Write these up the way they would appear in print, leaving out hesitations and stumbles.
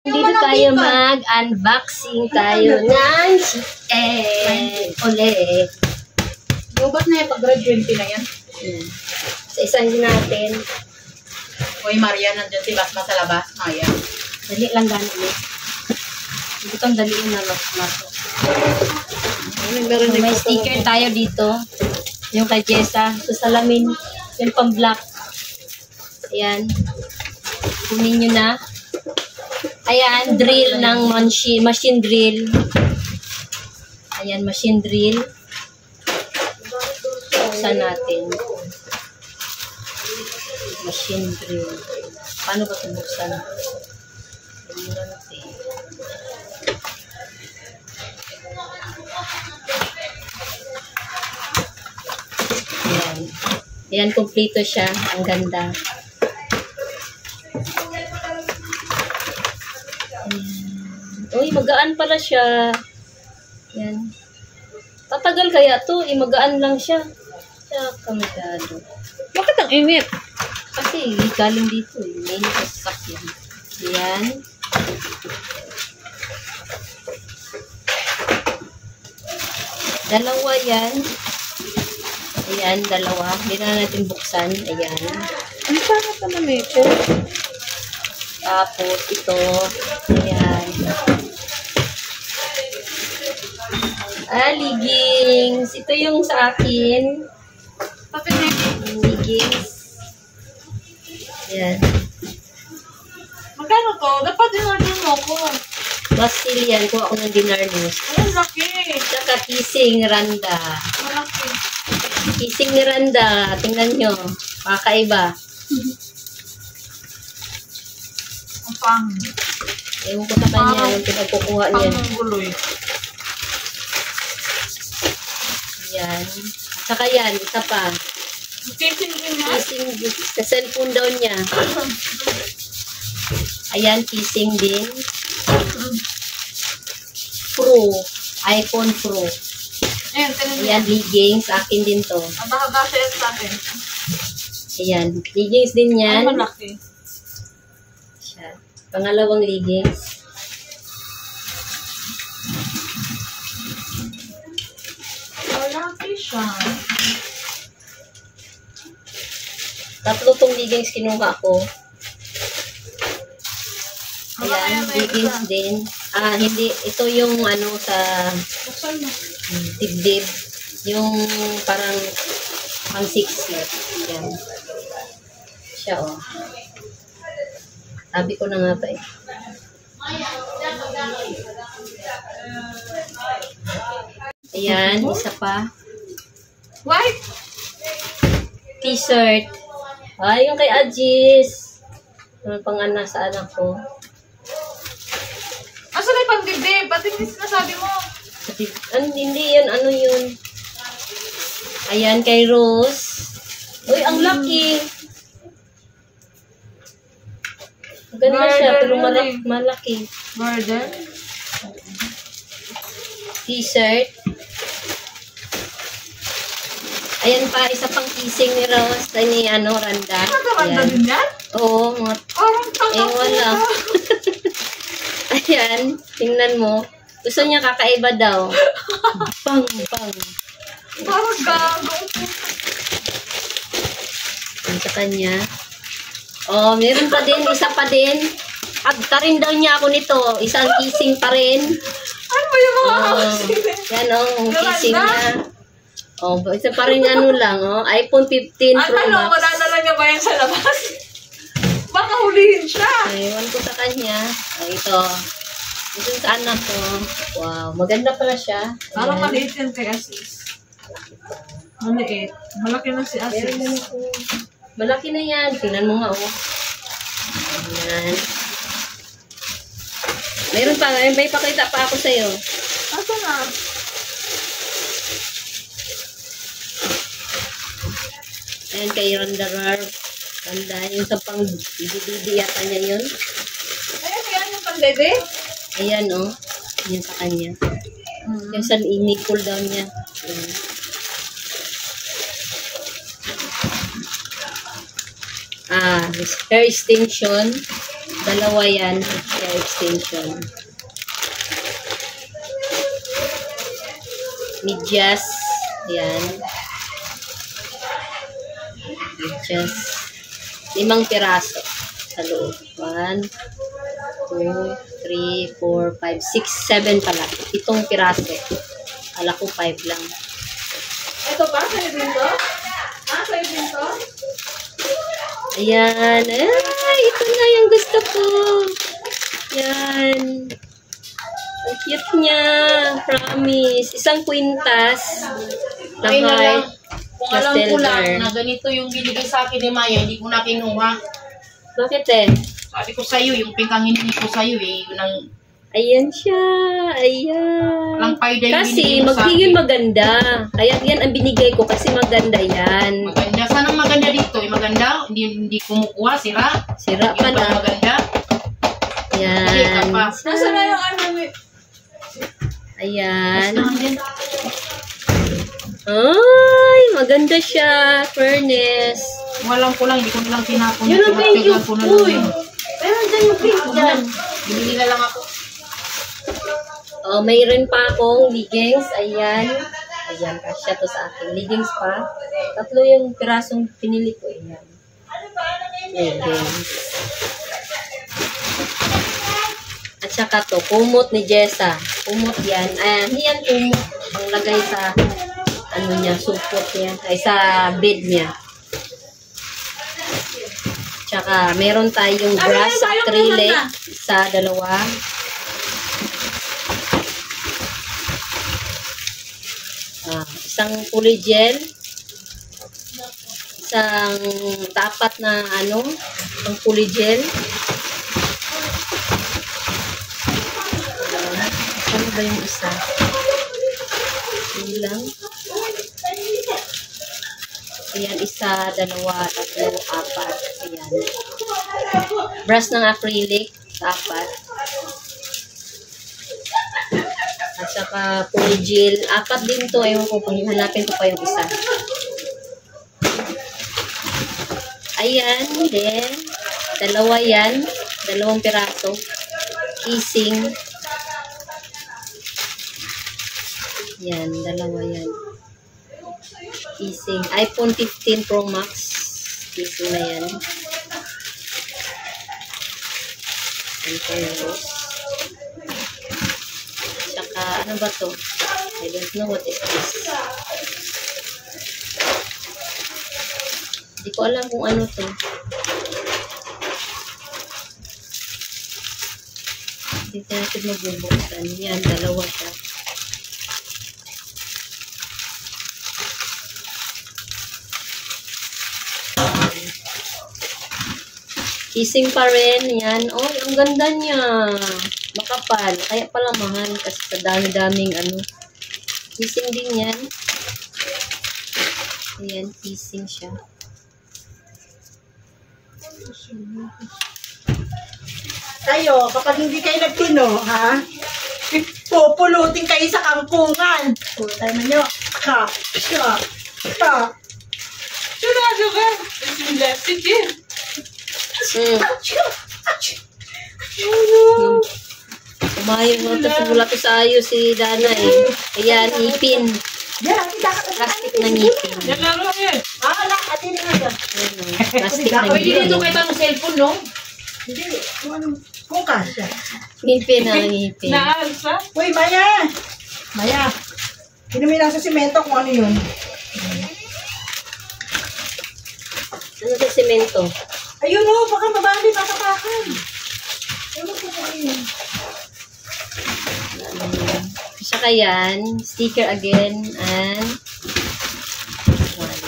Dito tayo mag-unboxing tayo ng chicken ulit. Robot na yung pag-grade 20 na yan. Sa isang natin. Uy, Maria, nandiyan si Basma sa labas. Maya. Dali lang gano'n ulit. Hindi kang daliin na maso. May sticker tayo dito. Yung kay Jessa. Sa salamin. Yung pang-black. Ayan. Kunin nyo na. Ayan, drill ng machine drill. Ayan, machine drill. Buksan natin. Machine drill. Paano ba ito buksan? Ayan. Ayan, kompleto siya. Ang ganda. Uy, magaan pala siya. Yan. Tatagal kaya to? Magaan lang siya. Tsaka masyado. Bakit ang init? Kasi galing dito. Mainit sa sasakyan. Yan. Dalawa yan. Ayan, dalawa. Hindi na natin buksan. Ayan. Ano pa naman ito? Tapos ito. Ayan. Leggings. Ito yung sa akin. Bakit na Leggings. Ayan. magkano to? Dapat din mo ko. Basil yan. Kuha ko ng dinarnos. Ang laki. Saka kissing randa. Malaki. Kissing ni Randa. Tingnan nyo. Makakaiba. Ang pang. Ewan ko sa kanya. Yung pinagkukuha niya. Pang guloy. Ayan. Saka yan. Isa pa. Kissing din yan. Kissing. Sa cellphone daw niya. Ayan. Kissing din. Pro. iPhone Pro. Ayan, tinan Ayan. Leggings. Akin din to. Ang baka yan sa akin. Ayan. Leggings din yan. Ang malaki. Siya. Pangalawang leggings. Malaki siya. Tatlo tong leggings kinuha ko. Ayan, leggings din. Hindi. Ito yung ano sa Buksan mo. dibdib. Yung parang pang 6 years. Ayan. Siya, oh. Sabi ko na nga pa eh. Ayan, isa pa. White? T-shirt. Yung kay Ajis. Ano pang sa anak ko. Asa na yung pang-dibdib? Ba't hindi sinasabi mo? Hindi yun. Ano yun? Ayan, kay Rose. Uy, ang laki. Ganda siya, pero malaki. Border? T-shirt. Ayan pa, isa pang kissing ni Rose. Ni Randa. Nagkaranda din yan? Oo, mga Parang tanggap wala. Ayan, tingnan mo. Gusto niya kakaiba daw. Bang, bang. Parang gago. Ang sa kanya. Oh, meron pa din, isa pa din. Agta rin daw niya ako nito. Isang kissing pa rin. Ano ba yung mga Yan ang kissing niya. Oh, isa pa rin lang, iPhone 15 Pro Max. Madadala niya ba yan sa labas? Baka hulihin siya. Ewan ko sa kanya. Ito. Ito sa anak ko. Wow, maganda pala siya. Parang Ayan. maliit yan kay Asis. Maliit. Malaki na si Asis. Meron na ako. Malaki na yan. Tingnan mo nga, oh. Ayan. Meron pa. May pakita pa ako sa'yo. Asa na? Ayan kay Rondarar. Ganda. Yung sa pang DVD yata niya yun. Ayan, yan yung pang-dede? Ayan, oh. Yan sa kanya. Yung sa ini-cool down niya. Ayan. Hair extension. Dalawa yan. Hair extension. Medyas. Ayan. Medyas. 5 piraso sa loob. 1, 2, 3, 4, 5, 6, 7 pala. 7 piraso. Kala ko 5 lang. Ito ba? Sa'yo din to? Sa'yo din to? Ayan. Ay, ito na yung gusto ko. Yan. Ang cute niya. Promise. Isang kwintas. Na Ay na lang. heart. Kung alam ko lang Silver. na ganito yung binigay sa akin ni Maya, hindi ko na kinuha. Bakit eh? Sabi ko sa'yo, yung pinkang hiningi ko sa'yo eh, yun ang Ayan siya. Ayan. lang payda yung Kasi binigay mo sa yun akin. maganda. Kaya yan ang binigay ko kasi maganda yan. Maganda. Sanang maganda dito. Eh, maganda. Hindi kumukuha. Sira. Sira pa Yung ba na. maganda? Hindi ka Yan. pa. Nasaan na yung ano mo? Ayan. Basta din. Ay, maganda siya. Furnace. Walang ko lang. Hindi ko nilang tinapon. Yun ang thank you. Pinapiglan ko na lang Uy. yun. Meron dyan yung pink dyan. Binili na lang ako. Oh, mayroon pa akong leggings. Ayan. Ayan, kasya to sa akin. Leggings pa. 3 yung pirasong pinili ko. Ayan. Leggings. At saka to, kumot ni Jessa. Kumot yan. Ayan, yan kumot. Ang lagay sa, ano niya, supot niya. Ay, sa bed niya. Tsaka, meron tayong brush sa acrylic. Sa 2. Isang kulay gel. Isang tapat na ano, ang kulay gel. Ano ba yung isa? Hindi lang. Ayan, 1, 2, 3, 4. Ayan. Brush ng acrylic. 4. At saka kulay gel. 4 din to. Ayun ko, hanapin ko pa yung isa. Ayan. Then, 2 yan. 2 piraso. Kissing. Yan, 2 yan. Kissing. iPhone 15 Pro Max. Kissing na yan. Anteros. Tsaka, ano ba to? I don't know what is this. Hindi ko alam kung ano to. Hindi natin magbubuksan. Yan, 2 siya. Kissing pa rin. Yan. Oh, ang ganda niya. Makapal. Kaya pala mahal kasi sa dami-daming ano. Kissing din yan. Ayan, kissing siya. Kayo, kapag hindi kayo nagtino, ha? Pupulutin kayo sa kangkungan. Putay mo nyo. Ha? Ha? Ha? Sigurado ka? Bismillah. Sige. Kumayang mo. Tapos mula to sa ayo si Dana eh. Ayan, ngipin. Yan, Plastic na ngipin. Yan lang lang yan. wala, atin nga dyan. Ayan, oh. Plastic na Pwede dito ngipin. kahit ang cellphone, no? Hindi, kung anong, kung kasya. Ngipin na ngipin. Naalsa? Uy, Maya! Maya, inumin lang sa simento kung ano yun. Ano sa semento? Ayun o, baka mabali, tatapakan. Ayun ko po yun. Saka yan, sticker again, and one.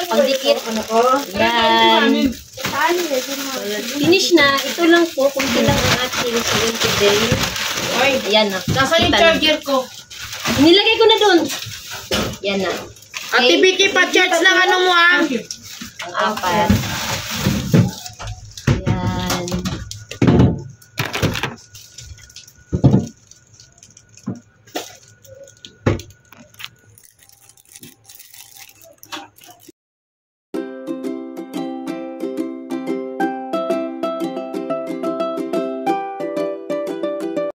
Pagdikit. Ano ko? Yan. Finish na. Ito lang po. Kunti lang ang ating sewing today. Oy, Ayan na. nasaan yung Kita na. charger ko? Nilagay ko na dun. Yan na. Ate Vicky, pa-charge lang ano mo ah. Ang 4.